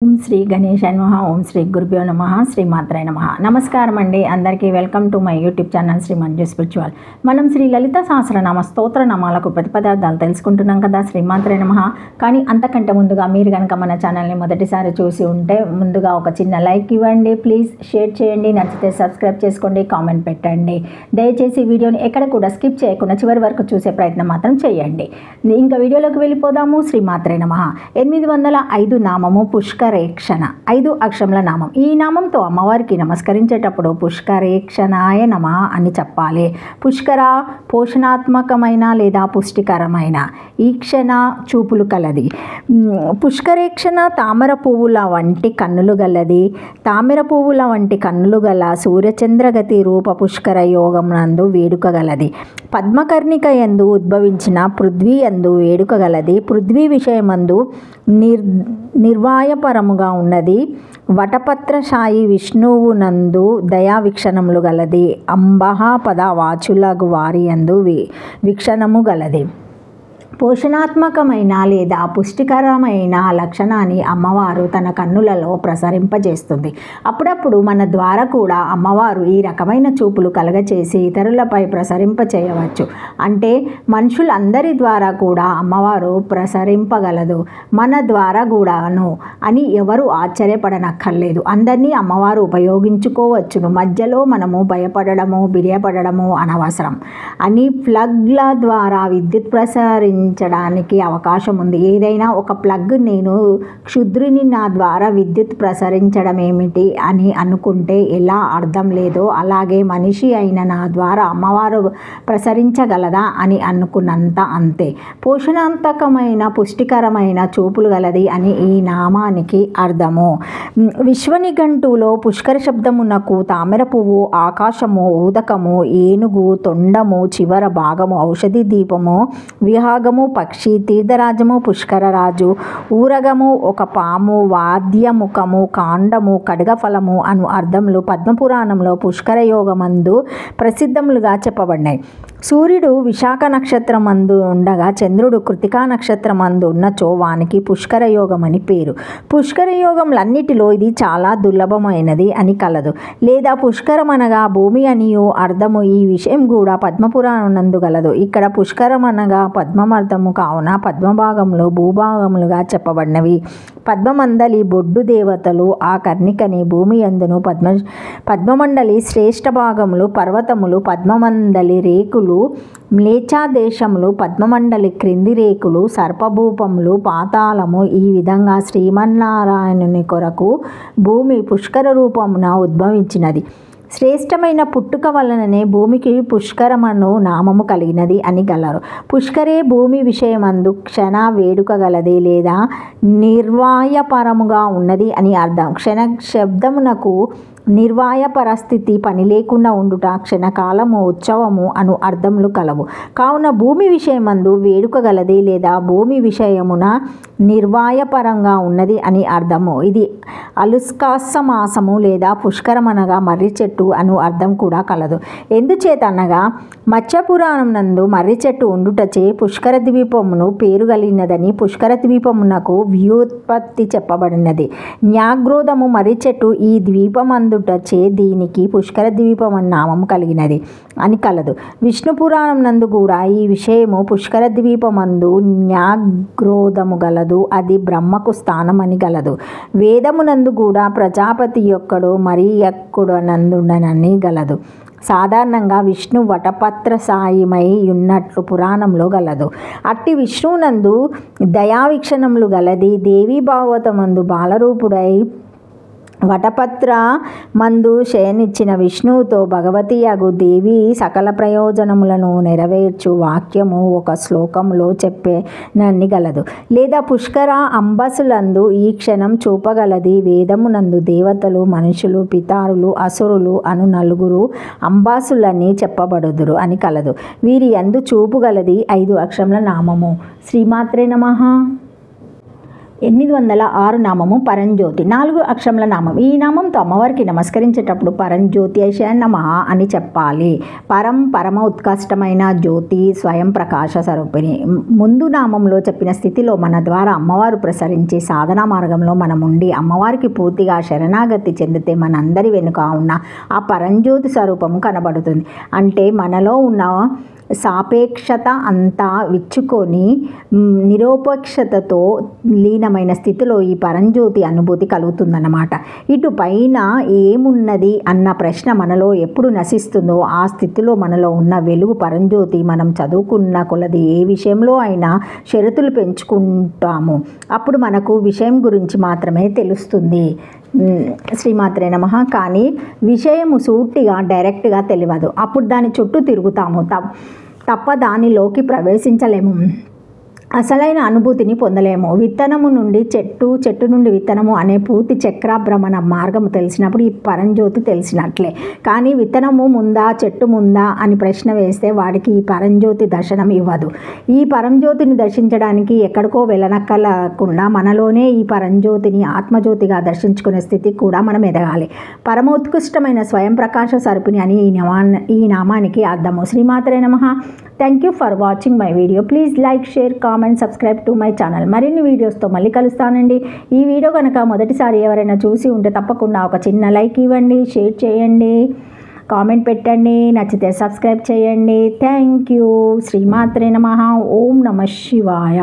ఓం శ్రీ గణేశాయ నమః. ఓం శ్రీ గురుభ్యో నమః. శ్రీ మాత్రాయ నమః. నమస్కారం అండి అందరికీ. Welcome to my YouTube channel Shri Manju spiritual. మనం శ్రీ లలిత సహస్రనామ స్తోత్ర నామాలకు ప్రతిపదార్థాలు తెలుసుకుంటున్నాం కదా, శ్రీ మాత్రాయ నమః. కానీ అంతకంటే ముందుగా మీరు కనుక మన ఛానల్ని మొదటిసారి చూసి ఉంటే ముందుగా ఒక చిన్న లైక్ ఇవ్వండి ప్లీజ్, షేర్ చేయండి, నచ్చితే సబ్స్క్రైబ్ చేసుకోండి, కామెంట్ పెట్టండి. దయచేసి వీడియోని ఎక్కడ కూడా స్కిప్ చేయకుండా చివరి వరకు చూసే ప్రయత్నం మాత్రం చేయండి. ఇంకా వీడియోలోకి వెళ్ళిపోదాము. శ్రీ మాత్రాయ నమః. 805 నామము పుష్కరేక్షణ, 5 అక్షరముల నామం. ఈ నామంతో అమ్మవారికి నమస్కరించేటప్పుడు పుష్కరేక్షణాయ నమః అని చెప్పాలి. పుష్కర పోషణాత్మకమైన లేదా పుష్టికరమైన, ఈక్షణ చూపులు కలది. పుష్కరేక్షణ తామర పువ్వుల వంటి కన్నులు గలది. తామర పువ్వుల వంటి కన్నులు గల సూర్యచంద్రగతి రూప పుష్కర యోగం నందు వేడుక గలది. పద్మకర్ణిక యందు ఉద్భవించిన పృథ్వీ యందు వేడుక గలది. పృథ్వీ విషయమందు నిర్వాయపరముగా ఉన్నది. వటపత్రశాయి విష్ణువు నందు దయా వీక్షణములు గలది. అంబహ పద వాచులగు వారి యందు వీక్షణము గలది. పోషణాత్మకమైన లేదా పుష్టికరమైన లక్షణాన్ని అమ్మవారు తన కన్నులలో ప్రసరింపజేస్తుంది. అప్పుడప్పుడు మన ద్వారా కూడా అమ్మవారు ఈ రకమైన చూపులు కలగచేసి ఇతరులపై ప్రసరింపచేయవచ్చు. అంటే మనుషులందరి ద్వారా కూడా అమ్మవారు ప్రసరింపగలదు, మన ద్వారా కూడాను అని ఎవరు ఆశ్చర్యపడనక్కర్లేదు. అందరినీ అమ్మవారు ఉపయోగించుకోవచ్చును. మధ్యలో మనము భయపడము బిడియపడము అనవసరం అని ప్లగ్ల ద్వారా విద్యుత్ ప్రసరించడానికి అవకాశం ఉంది. ఏదైనా ఒక ప్లగ్ నేను క్షుద్రుని నా ద్వారా విద్యుత్ ప్రసరించడం ఏమిటి అని అనుకుంటే ఎలా అర్థం లేదో అలాగే మనిషి అయిన నా ద్వారా అమ్మవారు ప్రసరించగలదా అని అనుకున్నంత అంతే. పోషణాంతకమైన పుష్టికరమైన చూపులు గలది అని ఈ నామానికి అర్థము. విశ్వనిఘంటువులో పుష్కర శబ్దమునకు తామర పువ్వు, ఆకాశము, ఊదకము, ఏనుగు, తొండము, చివర భాగము, ఔషధి దీపము, విహాగము, పక్షి, తీర్థరాజము, పుష్కరరాజు, ఊరగము, ఒక పాము, వాద్యముఖము, కాండము, ఖడ్గఫలము అను అర్థములు పద్మపురాణంలో పుష్కర యోగమందు ప్రసిద్ధములుగా చెప్పబడినాయి. సూర్యుడు విశాఖ నక్షత్రమందు ఉండగా చంద్రుడు కృతికా నక్షత్రమందు ఉన్నచో వానికి పుష్కర యోగం అని పేరు. పుష్కర యోగంలన్నిటిలో ఇది చాలా దుర్లభమైనది అని కలదు. లేదా పుష్కరమనగా భూమి అనియు అర్థము. ఈ విషయం కూడా పద్మపురాణందు గలదు. ఇక్కడ పుష్కరమనగా పద్మమర్థము కావున పద్మభాగంలో భూభాగములుగా చెప్పబడినవి. పద్మమండలి బొడ్డు దేవతలు ఆ కర్ణికని భూమి యందును, పద్మమండలి శ్రేష్ఠ భాగములు పర్వతములు, పద్మమండలి రేకులు మ్లేచ్ఛాదేశములు, పద్మమండలి క్రింది రేకులు సర్పభూపములు, పాతాళము. ఈ విధంగా శ్రీమన్నారాయణుని కొరకు భూమి పుష్కర రూపమున ఉద్భవించినది. శ్రేష్టమైన పుట్టుక వలననే భూమికి పుష్కరమను నామము కలిగినది అని గలరు. పుష్కరే భూమి విషయమందు క్షణ వేడుక గలది లేదా నిర్వాయపరముగా ఉన్నది అని అర్థం. క్షణ శబ్దమునకు నిర్వాయ పరిస్థితి, పని లేకుండా ఉండుట, క్షణకాలము, ఉత్సవము అను అర్థములు కలవు. కావున భూమి విషయమందు వేడుక గలది లేదా భూమి విషయమున నిర్వాయపరంగా ఉన్నది అని అర్థము. ఇది అలుస్కాసమాసము లేదా పుష్కరమనగా మర్రి చెట్టు అను అర్థం కూడా కలదు. ఎందుచేతనగా మత్స్యపురాణం నందు మర్రి చెట్టు ఉండుటచే పుష్కర ద్వీపమును పేరు కలిగినదని పుష్కర ద్వీపమునకు వ్యుత్పత్తి చెప్పబడినది. న్యాగ్రోధము మర్రి చెట్టు ఈ ద్వీపమందు చే దీనికి పుష్కర ద్వీపం అని నామము కలిగినది అని కలదు. విష్ణు పురాణం నందు కూడా ఈ విషయము పుష్కర ద్వీపమందు న్యాగ్రోధము గలదు, అది బ్రహ్మకు స్థానం అని గలదు. వేదమునందు కూడా ప్రజాపతి యొక్కడు మరి ఎక్కుడనందుండనని గలదు. సాధారణంగా విష్ణు వటపత్రసాయిమై ఉన్నట్లు పురాణంలో గలదు. అట్టి విష్ణువునందు దయావీక్షణములు గలది. దేవీ భాగవతమందు బాలరూపుడై వటపత్ర మందు శయనిచ్చిన విష్ణువుతో భగవతి యగు దేవి సకల ప్రయోజనములను నెరవేర్చు వాక్యము ఒక శ్లోకంలో చెప్పేనని గలదు. లేదా పుష్కర అంబసులందు ఈ క్షణం చూపగలది. వేదమునందు దేవతలు, మనుషులు, పితారులు, అసురులు అను 4 అంబాసులని చెప్పబడుదురు అని కలదు. వీరి యందు చూపుగలది 5 అక్షరముల నామము. శ్రీమాత్రే నమః. 806 నామము పరంజ్యోతి, 4 అక్షరముల నామం. ఈ నామంతో అమ్మవారికి నమస్కరించేటప్పుడు పరంజ్యోతిష నమః అని చెప్పాలి. పరమ ఉత్కృష్టమైన జ్యోతి, స్వయం ప్రకాశ స్వరూపిణి. ముందు నామంలో చెప్పిన స్థితిలో మన ద్వారా అమ్మవారు ప్రసరించి సాధనా మార్గంలో మనం ఉండి అమ్మవారికి పూర్తిగా శరణాగతి చెందితే మనందరి వెనుక ఉన్న ఆ పరంజ్యోతి స్వరూపము కనబడుతుంది. అంటే మనలో ఉన్న సాపేక్షత అంతా విచ్చుకొని నిరపేక్షతతో లీనమైన స్థితిలో ఈ పరంజ్యోతి అనుభూతి కలుగుతుందన్నమాట. ఇటు పైన ఏమున్నది అన్న ప్రశ్న మనలో ఎప్పుడు నశిస్తుందో ఆ స్థితిలో మనలో ఉన్న వెలుగు పరంజ్యోతి మనం చదువుకున్న కొలది ఏ విషయంలో అయినా షరతులు పెంచుకుంటాము. అప్పుడు మనకు విషయం గురించి మాత్రమే తెలుస్తుంది. శ్రీమాత్రే నమః. కానీ విషయము సూటిగా డైరెక్ట్గా తెలియదు. అప్పుడు దాని చుట్టూ తిరుగుతాము తప్ప దానిలోకి ప్రవేశించలేము. అసలైన అనుభూతిని పొందలేము. విత్తనము నుండి చెట్టు నుండి విత్తనము అనే పూర్తి చక్రభ్రమణ మార్గము తెలిసినప్పుడు ఈ పరంజ్యోతి తెలిసినట్లే. కానీ విత్తనము ముందా చెట్టు ముందా అని ప్రశ్న వేస్తే వాడికి ఈ పరంజ్యోతి దర్శనం ఇవ్వదు. ఈ పరంజ్యోతిని దర్శించడానికి ఎక్కడికో వెళ్ళనక్కర్లేకుండా మనలోనే ఈ పరంజ్యోతిని ఆత్మజ్యోతిగా దర్శించుకునే స్థితి కూడా మనం ఎదగాలి. పరమోత్కృష్టమైన స్వయం ప్రకాశ స్వరూపిణి అని ఈ నామానికి అర్థము. శ్రీమాత్రే నమః. Thank you for watching my video. Please like, share, comment, subscribe to my channel. మరిన్ని వీడియోస్తో మళ్ళీ కలుస్తానండి. ఈ వీడియో కనుక మొదటిసారి ఎవరైనా చూసి ఉంటే తప్పకుండా ఒక చిన్న లైక్ ఇవ్వండి, షేర్ చేయండి, కామెంట్ పెట్టండి, నచ్చితే సబ్స్క్రైబ్ చేయండి. Thank you. శ్రీమాత్రే నమః. ఓం నమః శివాయ.